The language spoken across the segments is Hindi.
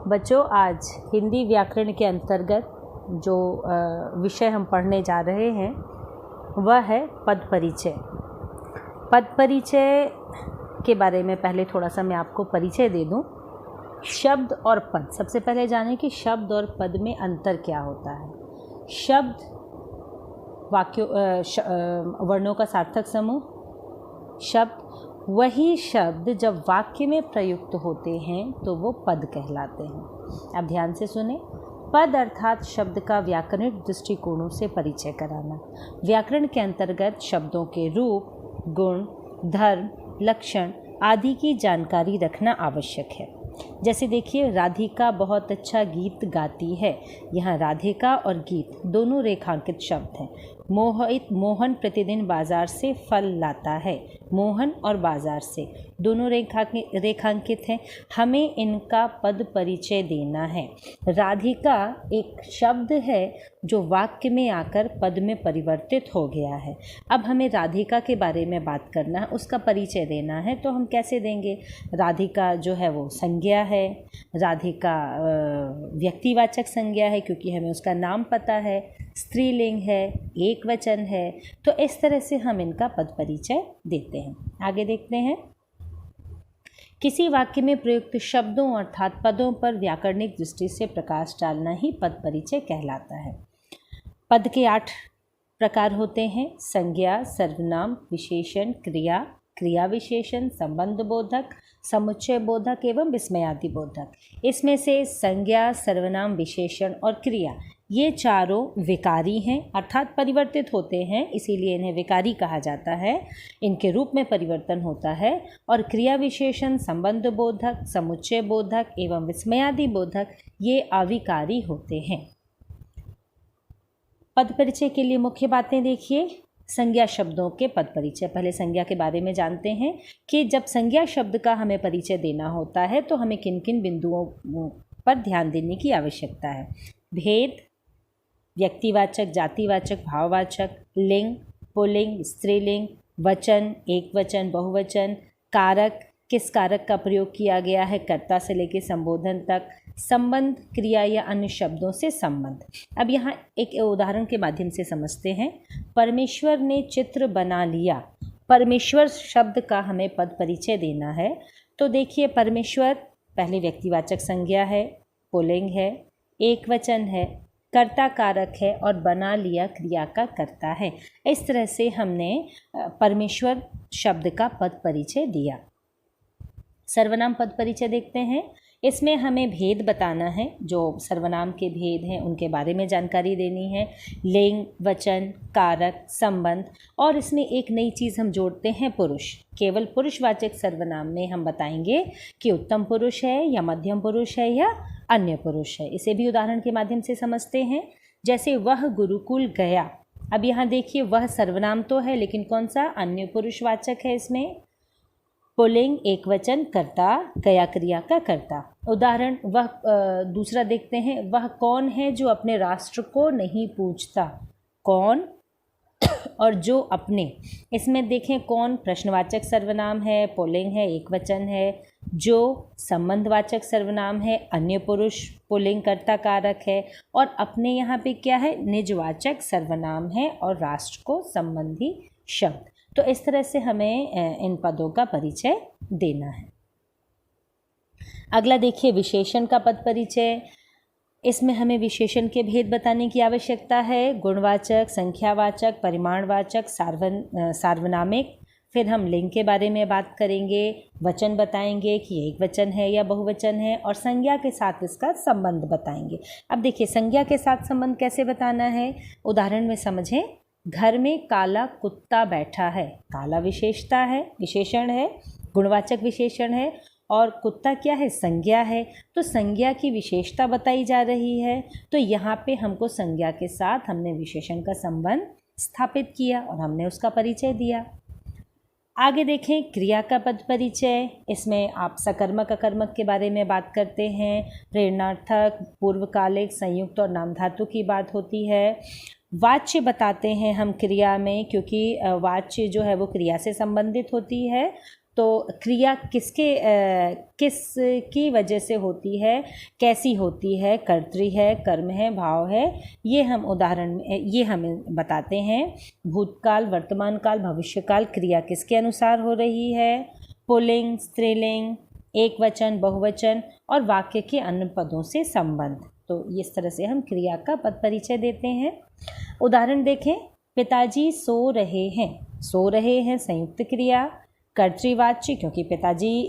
बच्चों, आज हिंदी व्याकरण के अंतर्गत जो विषय हम पढ़ने जा रहे हैं वह है पद परिचय। पद परिचय के बारे में पहले थोड़ा सा मैं आपको परिचय दे दूं। शब्द और पद, सबसे पहले जानें कि शब्द और पद में अंतर क्या होता है। शब्द वाक्यों वर्णों का सार्थक समूह। शब्द वही शब्द जब वाक्य में प्रयुक्त होते हैं तो वो पद कहलाते हैं। अब ध्यान से सुने। पद अर्थात शब्द का व्याकरणिक दृष्टिकोणों से परिचय कराना। व्याकरण के अंतर्गत शब्दों के रूप, गुण, धर्म, लक्षण आदि की जानकारी रखना आवश्यक है। जैसे देखिए, राधिका बहुत अच्छा गीत गाती है। यहाँ राधिका और गीत दोनों रेखांकित शब्द हैं। मोहन प्रतिदिन बाजार से फल लाता है। मोहन और बाजार से दोनों रेखांकित हैं। हमें इनका पद परिचय देना है। राधिका एक शब्द है जो वाक्य में आकर पद में परिवर्तित हो गया है। अब हमें राधिका के बारे में बात करना है, उसका परिचय देना है। तो हम कैसे देंगे? राधिका जो है वो संज्ञा है। राधिका व्यक्तिवाचक संज्ञा है क्योंकि हमें उसका नाम पता है। स्त्रीलिंग है, एक वचन है। तो इस तरह से हम इनका पद परिचय देते हैं। आगे देखते हैं। किसी वाक्य में प्रयुक्त शब्दों अर्थात पदों पर व्याकरणिक दृष्टि से प्रकाश डालना ही पद परिचय कहलाता है। पद के 8 प्रकार होते हैं: संज्ञा, सर्वनाम, विशेषण, क्रिया, क्रिया विशेषण, संबंध बोधक, समुच्चय बोधक एवं विस्मयादि बोधक। इसमें से संज्ञा, सर्वनाम, विशेषण और क्रिया ये चारों विकारी हैं अर्थात परिवर्तित होते हैं, इसीलिए इन्हें विकारी कहा जाता है। इनके रूप में परिवर्तन होता है। और क्रिया विशेषण, संबंध बोधक, समुच्चय बोधक एवं विस्मयादि बोधक ये अविकारी होते हैं। पद परिचय के लिए मुख्य बातें देखिए। संज्ञा शब्दों के पद परिचय। पहले संज्ञा के बारे में जानते हैं कि जब संज्ञा शब्द का हमें परिचय देना होता है तो हमें किन किन बिंदुओं पर ध्यान देने की आवश्यकता है। भेद, व्यक्तिवाचक, जातिवाचक, भाववाचक, लिंग, पुल्लिंग, स्त्रीलिंग, वचन, एक वचन, बहुवचन, कारक, किस कारक का प्रयोग किया गया है, कर्ता से लेकर संबोधन तक, संबंध, क्रिया या अन्य शब्दों से संबंध। अब यहाँ एक उदाहरण के माध्यम से समझते हैं। परमेश्वर ने चित्र बना लिया। परमेश्वर शब्द का हमें पद परिचय देना है। तो देखिए, परमेश्वर पहले व्यक्तिवाचक संज्ञा है, पुल्लिंग है, एक वचन है, कर्ता कारक है और बना लिया क्रिया का कर्ता है। इस तरह से हमने परमेश्वर शब्द का पद परिचय दिया। सर्वनाम पद परिचय देखते हैं। इसमें हमें भेद बताना है, जो सर्वनाम के भेद हैं उनके बारे में जानकारी देनी है। लिंग, वचन, कारक, संबंध और इसमें एक नई चीज़ हम जोड़ते हैं, पुरुष। केवल पुरुषवाचक सर्वनाम में हम बताएंगे कि उत्तम पुरुष है या मध्यम पुरुष है या अन्य पुरुष है। इसे भी उदाहरण के माध्यम से समझते हैं। जैसे वह गुरुकुल गया। अब यहाँ देखिए, वह सर्वनाम तो है लेकिन कौन सा? अन्य पुरुषवाचक है। इसमें पुल्लिंग, एक वचन, कर्ता, गया क्रिया का कर्ता। उदाहरण वह दूसरा देखते हैं। वह कौन है जो अपने राष्ट्र को नहीं पूछता? कौन और जो अपने। इसमें देखें, कौन प्रश्नवाचक सर्वनाम है, पुल्लिंग है, एक वचन है। जो संबंधवाचक सर्वनाम है, अन्य पुरुष, पुल्लिंग, कर्ता कारक है। और अपने यहाँ पे क्या है? निजवाचक सर्वनाम है और राष्ट्र को संबंधी शब्द। तो इस तरह से हमें इन पदों का परिचय देना है। अगला देखिए, विशेषण का पद परिचय। इसमें हमें विशेषण के भेद बताने की आवश्यकता है। गुणवाचक, संख्यावाचक, परिमाणवाचक, सार्वनामिक। फिर हम लिंग के बारे में बात करेंगे। वचन बताएंगे कि एक वचन है या बहुवचन है और संज्ञा के साथ इसका संबंध बताएंगे। अब देखिए, संज्ञा के साथ संबंध कैसे बताना है, उदाहरण में समझें। घर में काला कुत्ता बैठा है। काला विशेषता है, विशेषण है, गुणवाचक विशेषण है और कुत्ता क्या है? संज्ञा है। तो संज्ञा की विशेषता बताई जा रही है। तो यहाँ पे हमको संज्ञा के साथ हमने विशेषण का संबंध स्थापित किया और हमने उसका परिचय दिया। आगे देखें, क्रिया का पद परिचय। इसमें आप सकर्मक अकर्मक के बारे में बात करते हैं। प्रेरणार्थक, पूर्वकालिक, संयुक्त और नामधातु की बात होती है। वाच्य बताते हैं हम क्रिया में, क्योंकि वाच्य जो है वो क्रिया से संबंधित होती है। तो क्रिया किसकी वजह से होती है, कैसी होती है, कर्तृ है, कर्म है, भाव है, ये हमें बताते हैं। भूतकाल, वर्तमान काल, भविष्य काल, क्रिया किसके अनुसार हो रही है, पुल्लिंग, स्त्रीलिंग, एक वचन, बहुवचन और वाक्य के अन्य पदों से संबंध। तो इस तरह से हम क्रिया का पद परिचय देते हैं। उदाहरण देखें, पिताजी सो रहे हैं। सो रहे हैं संयुक्त क्रिया, कर्तृवाच्य क्योंकि पिताजी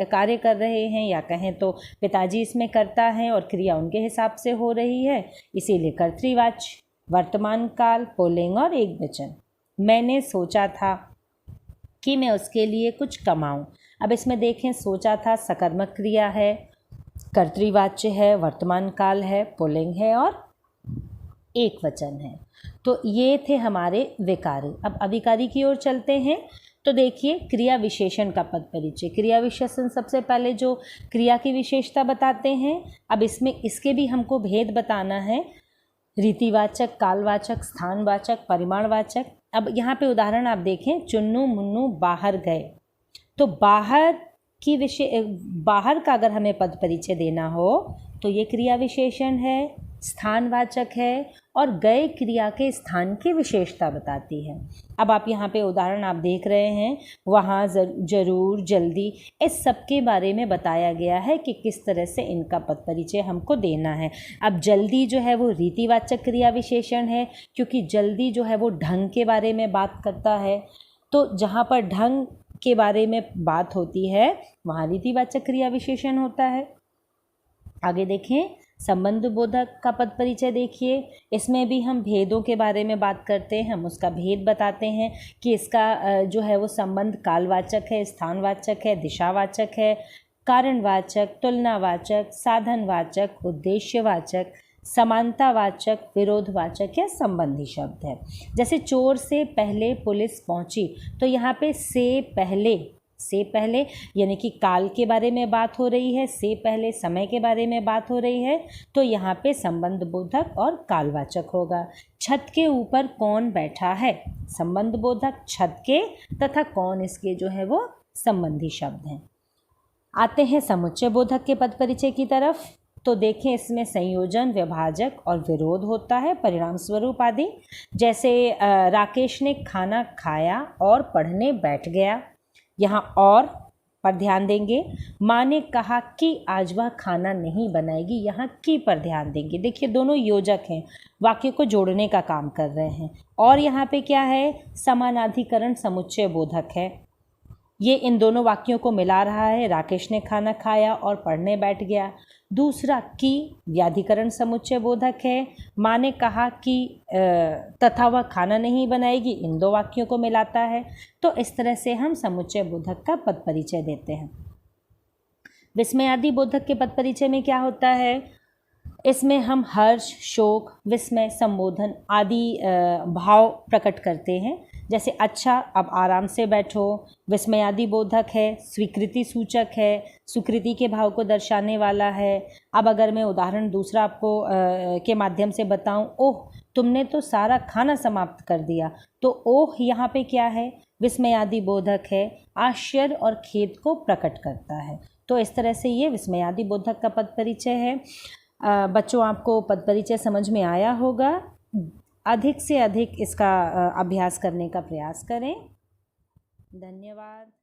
कार्य कर रहे हैं, या कहें तो पिताजी इसमें करता है और क्रिया उनके हिसाब से हो रही है, इसीलिए कर्तृवाच्य। वर्तमान काल, पुल्लिंग और एक वचन। मैंने सोचा था कि मैं उसके लिए कुछ कमाऊं। अब इसमें देखें, सोचा था सकर्मक क्रिया है, कर्तृवाच्य है, वर्तमान काल है, पुल्लिंग है और एक वचन है। तो ये थे हमारे विकारी। अब अविकारी की ओर चलते हैं। तो देखिए, क्रिया विशेषण का पद परिचय। क्रिया विशेषण सबसे पहले जो क्रिया की विशेषता बताते हैं। अब इसमें इसके भी हमको भेद बताना है, रीतिवाचक, कालवाचक, स्थानवाचक, परिमाणवाचक। अब यहाँ पे उदाहरण आप देखें, चुन्नू मुन्नू बाहर गए। तो बाहर का अगर हमें पद परिचय देना हो तो ये क्रिया विशेषण है, स्थानवाचक है और गए क्रिया के स्थान की विशेषता बताती है। अब आप यहाँ पे उदाहरण आप देख रहे हैं, वहाँ, जरूर, जल्दी, इस सब के बारे में बताया गया है कि किस तरह से इनका पद परिचय हमको देना है। अब जल्दी जो है वो रीतिवाचक क्रिया विशेषण है, क्योंकि जल्दी जो है वो ढंग के बारे में बात करता है। तो जहाँ पर ढंग के बारे में बात होती है वहाँ रीतिवाचक क्रिया विशेषण होता है। आगे देखें, संबंध बोधक का पद परिचय देखिए। इसमें भी हम भेदों के बारे में बात करते हैं, हम उसका भेद बताते हैं कि इसका जो है वो संबंध कालवाचक है, स्थानवाचक है, दिशावाचक है, कारणवाचक, तुलनावाचक, साधनवाचक, उद्देश्यवाचक, समानतावाचक, विरोधवाचक या संबंधी शब्द है। जैसे चोर से पहले पुलिस पहुंची, तो यहाँ पे से पहले यानी कि काल के बारे में बात हो रही है, से पहले समय के बारे में बात हो रही है, तो यहाँ पे संबंध बोधक और कालवाचक होगा। छत के ऊपर कौन बैठा है, संबंध बोधक छत के, तथा कौन इसके जो है वो संबंधी शब्द हैं। आते हैं समुच्चय बोधक के पद परिचय की तरफ। तो देखें, इसमें संयोजन, विभाजक और विरोध होता है, परिणाम स्वरूप आदि। जैसे राकेश ने खाना खाया और पढ़ने बैठ गया, यहाँ और पर ध्यान देंगे। माँ ने कहा कि आज वह खाना नहीं बनाएगी, यहाँ की पर ध्यान देंगे। देखिए, दोनों योजक हैं, वाक्य को जोड़ने का काम कर रहे हैं। और यहाँ पे क्या है, समानाधिकरण समुच्चय बोधक है, ये इन दोनों वाक्यों को मिला रहा है। राकेश ने खाना खाया और पढ़ने बैठ गया। दूसरा की व्याधिकरण समुच्चय बोधक है, माँ ने कहा कि तथा वह खाना नहीं बनाएगी, इन दो वाक्यों को मिलाता है। तो इस तरह से हम समुच्चय बोधक का पद परिचय देते हैं। विस्मयादि बोधक के पद परिचय में क्या होता है, इसमें हम हर्ष, शोक, विस्मय, संबोधन आदि भाव प्रकट करते हैं। जैसे अच्छा, अब आराम से बैठो, विस्मयादि बोधक है, स्वीकृति सूचक है, स्वीकृति के भाव को दर्शाने वाला है। अब अगर मैं उदाहरण दूसरा आपको के माध्यम से बताऊं, ओह तुमने तो सारा खाना समाप्त कर दिया, तो ओह यहाँ पे क्या है, विस्मयादि बोधक है, आश्चर्य और खेद को प्रकट करता है। तो इस तरह से ये विस्मयादि बोधक का पद परिचय है। बच्चों, आपको पद परिचय समझ में आया होगा। अधिक से अधिक इसका अभ्यास करने का प्रयास करें। धन्यवाद।